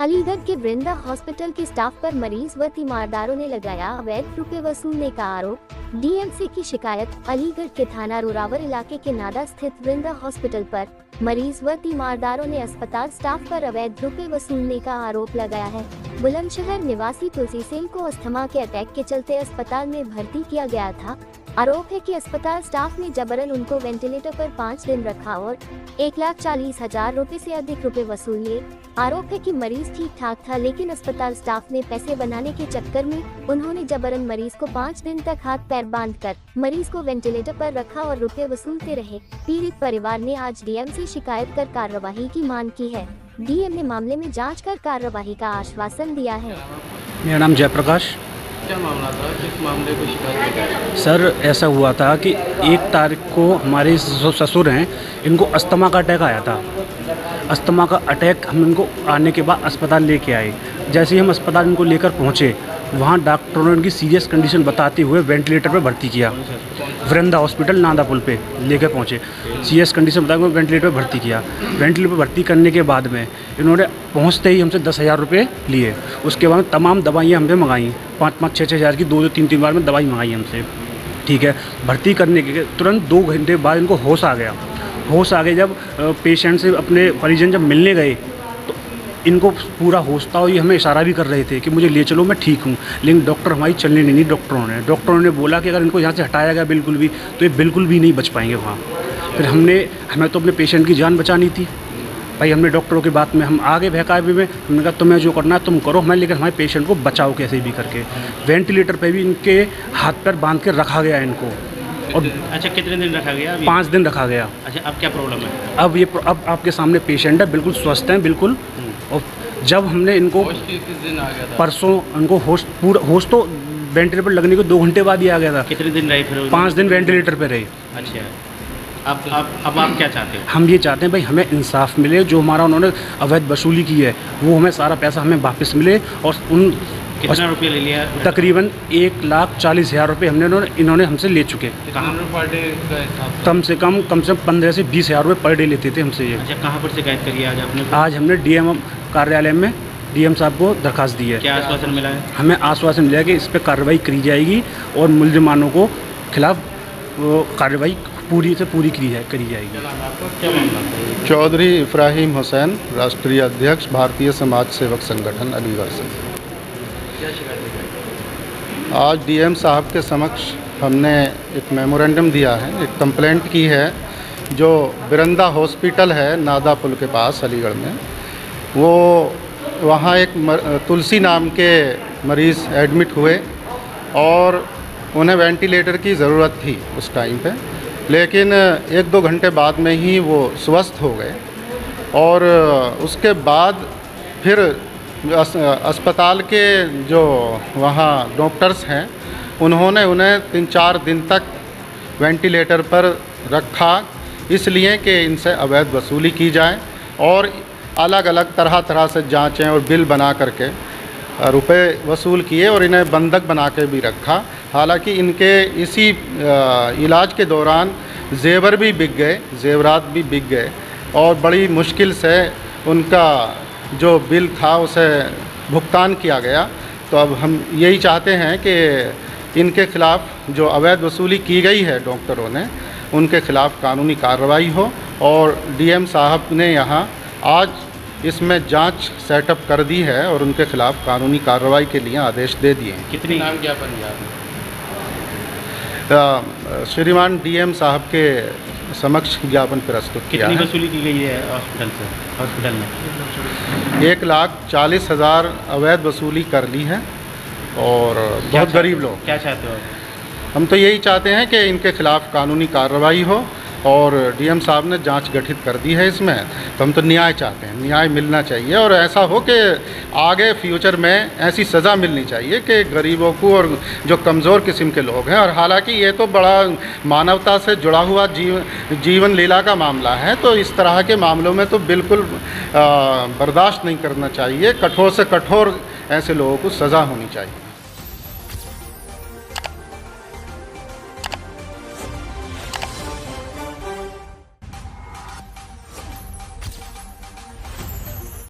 अलीगढ़ के वृंदा हॉस्पिटल के स्टाफ पर मरीज व तीमारदारों ने लगाया अवैध रुपए वसूलने का आरोप। डीएमसी की शिकायत। अलीगढ़ के थाना रोरावर इलाके के नादा स्थित वृंदा हॉस्पिटल पर मरीज व तीमारदारों ने अस्पताल स्टाफ पर अवैध रुपए वसूलने का आरोप लगाया है। बुलंदशहर निवासी तुलसी सिंह को अस्थमा के अटैक के चलते अस्पताल में भर्ती किया गया था। आरोप है कि अस्पताल स्टाफ ने जबरन उनको वेंटिलेटर पर 5 दिन रखा और 1,40,000 रुपए से अधिक रुपए वसूल लिए। आरोप है कि मरीज ठीक ठाक था, लेकिन अस्पताल स्टाफ ने पैसे बनाने के चक्कर में उन्होंने जबरन मरीज को 5 दिन तक हाथ पैर बांधकर मरीज को वेंटिलेटर पर रखा और रुपए वसूलते रहे। पीड़ित परिवार ने आज डीएम से शिकायत कर कार्रवाई की मांग की है। डीएम ने मामले में जाँच कर कार्रवाई का आश्वासन दिया है। मेरा नाम जयप्रकाश। क्या मामला था, किस मामले को शिकायत की? सर ऐसा हुआ था कि 1 तारीख को हमारे जो ससुर हैं इनको अस्थमा का अटैक आया था। अस्थमा का अटैक हम इनको आने के बाद अस्पताल लेके आए। जैसे ही हम अस्पताल इनको लेकर पहुँचे, वहाँ डॉक्टरों ने उनकी सीरियस कंडीशन बताते हुए वेंटिलेटर पर भर्ती किया। वृंदा हॉस्पिटल नादा पुल पे लेकर पहुँचे, सीरियस कंडीशन बताते हुए वेंटिलेटर पर भर्ती किया। वेंटिलेटर पर भर्ती करने के बाद में इन्होंने पहुँचते ही हमसे 10,000 रुपये लिए। उसके बाद तमाम दवाइयाँ हमसे मंगाई, 5-5, 6-6 हज़ार की 2-3 बार में दवाई मंगाई हमसे। ठीक है, भर्ती करने के तुरंत 2 घंटे बाद इनको होश आ गया। होश आ गए जब पेशेंट से अपने परिजन जब मिलने गए तो इनको पूरा होश था और ये हमें इशारा भी कर रहे थे कि मुझे ले चलो, मैं ठीक हूँ। लेकिन डॉक्टर हमारी चलने नहीं दी। डॉक्टरों ने बोला कि अगर इनको यहाँ से हटाया गया बिल्कुल भी तो ये बिल्कुल भी नहीं बच पाएंगे वहाँ। फिर हमें तो अपने पेशेंट की जान बचानी थी भाई। हमने डॉक्टरों की बात में हम आगे बहकावे में हमने कहा तुम्हें जो करना है तुम करो, हमें लेकिन हमारे पेशेंट को बचाओ कैसे भी करके। वेंटिलेटर पे भी इनके हाथ पैर बांध के रखा गया इनको। और अच्छा, कितने दिन रखा गया? 5 दिन रखा गया। अच्छा, अब क्या प्रॉब्लम है? अब आपके सामने पेशेंट है, बिल्कुल स्वस्थ हैं बिल्कुल। और जब हमने इनको किस दिन आ गया था? परसों इनको होश तो वेंटिलेटर पर लगने के 2 घंटे बाद ही आ गया था। कितने दिन रहे फिर? 5 दिन वेंटिलेटर पर रहे। अच्छा, अब आप क्या चाहते हो? हम ये चाहते हैं भाई हमें इंसाफ मिले। जो हमारा उन्होंने अवैध वसूली की है वो हमें सारा पैसा हमें वापस मिले। और कितना रुपये ले लिया? तकरीबन 1,40,000 रुपये इन्होंने हमसे ले चुके। कहाँ पर डे? कम से कम 15 से 20,000 रुपये पर डे लेते थे हमसे ये। अच्छा, कहाँ पर शिकायत करी आज आपने? आज हमने डीएम कार्यालय में डीएम साहब को दरखास्त दी है। क्या आश्वासन मिला है? हमें आश्वासन मिला है कि इस पर कार्रवाई करी जाएगी और मुलजिमानों को खिलाफ कार्रवाई पूरी करी जाएगी। क्या मामला था? चौधरी इब्राहिम हुसैन, राष्ट्रीय अध्यक्ष भारतीय समाज सेवक संगठन अलीगढ़ से। क्या शिकायत है? आज डीएम साहब के समक्ष हमने एक मेमोरेंडम दिया है, एक कंप्लेंट की है। जो वृंदा हॉस्पिटल है नादा पुल के पास अलीगढ़ में, वो वहाँ एक तुलसी नाम के मरीज़ एडमिट हुए और उन्हें वेंटिलेटर की ज़रूरत थी उस टाइम पे। लेकिन 1-2 घंटे बाद में ही वो स्वस्थ हो गए। और उसके बाद फिर अस्पताल के जो वहाँ डॉक्टर्स हैं उन्होंने उन्हें 3-4 दिन तक वेंटिलेटर पर रखा, इसलिए कि इनसे अवैध वसूली की जाए और अलग अलग तरह से जांचें और बिल बना करके रुपए वसूल किए और इन्हें बंधक बना के भी रखा। हालांकि इनके इसी इलाज के दौरान जेवर भी बिक गए, जेवरात भी बिक गए और बड़ी मुश्किल से उनका जो बिल था उसे भुगतान किया गया। तो अब हम यही चाहते हैं कि इनके खिलाफ़ जो अवैध वसूली की गई है डॉक्टरों ने, उनके खिलाफ़ कानूनी कार्रवाई हो। और डीएम साहब ने यहाँ आज इसमें जांच सेटअप कर दी है और उनके खिलाफ़ कानूनी कार्रवाई के लिए आदेश दे दिए हैं। कितनी नाम ज्ञापन दिया? श्रीमान डीएम साहब के समक्ष ज्ञापन प्रस्तुत किया है। कितनी वसूली की गई है हॉस्पिटल में? 1,40,000 अवैध वसूली कर ली है और बहुत गरीब लोग। क्या चाहते हो? हम तो यही चाहते हैं कि इनके खिलाफ़ कानूनी कार्रवाई हो और डीएम साहब ने जांच गठित कर दी है इसमें। तो हम तो न्याय चाहते हैं, न्याय मिलना चाहिए और ऐसा हो कि आगे फ्यूचर में ऐसी सज़ा मिलनी चाहिए कि गरीबों को और जो कमज़ोर किस्म के लोग हैं। और हालांकि ये तो बड़ा मानवता से जुड़ा हुआ जीवन लीला का मामला है, तो इस तरह के मामलों में तो बिल्कुल बर्दाश्त नहीं करना चाहिए। कठोर से कठोर ऐसे लोगों को सज़ा होनी चाहिए।